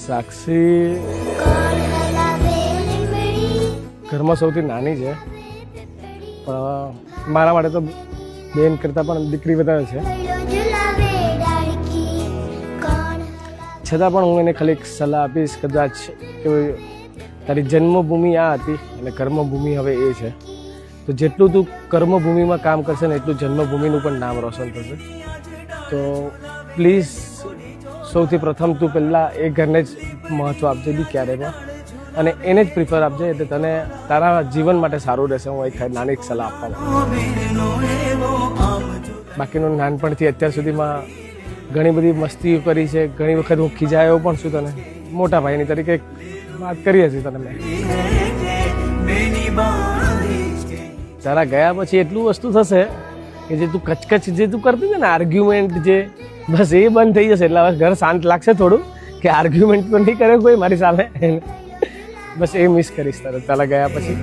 સાક્ષી ઘરમાં સૌથી નાની છે, પણ મારા માટે તો બેન કરતાં પણ દીકરી વધારે છે. છતાં પણ હું એને ખાલી એક સલાહ આપીશ, કદાચ કે તારી જન્મભૂમિ આ હતી અને કર્મભૂમિ હવે એ છે, તો જેટલું તું કર્મભૂમિમાં કામ કરશે ને એટલું જન્મભૂમિનું પણ નામ રોશન થશે. તો પ્લીઝ સૌથી પ્રથમ તું પહેલાં એ ઘરને જ મહત્ત્વ આપજે બી ક્યારેમાં, અને એને જ પ્રિફર આપજે, એટલે તને તારા જીવન માટે સારું રહેશે. હું એક નાની સલાહ આપવામાં. બાકીનું નાનપણથી અત્યાર સુધીમાં ઘણી બધી મસ્તીઓ કરી છે, ઘણી વખત હું ખીજાયો પણ છું તને, મોટા ભાઈની તરીકે વાત કરી હશે તને મેં. તારા ગયા પછી એટલું વસ્તુ થશે કે જે તું કચકચ જે તું કરતી હતી ને, આર્ગ્યુમેન્ટ જે, બસ એ બંધ થઈ જશે. એટલે હવે ઘર શાંત લાગશે થોડું, કે આર્ગ્યુમેન્ટ તો નહીં કરે કોઈ મારી સામે. બસ એ મિસ કરીશ તારા ગયા પછી.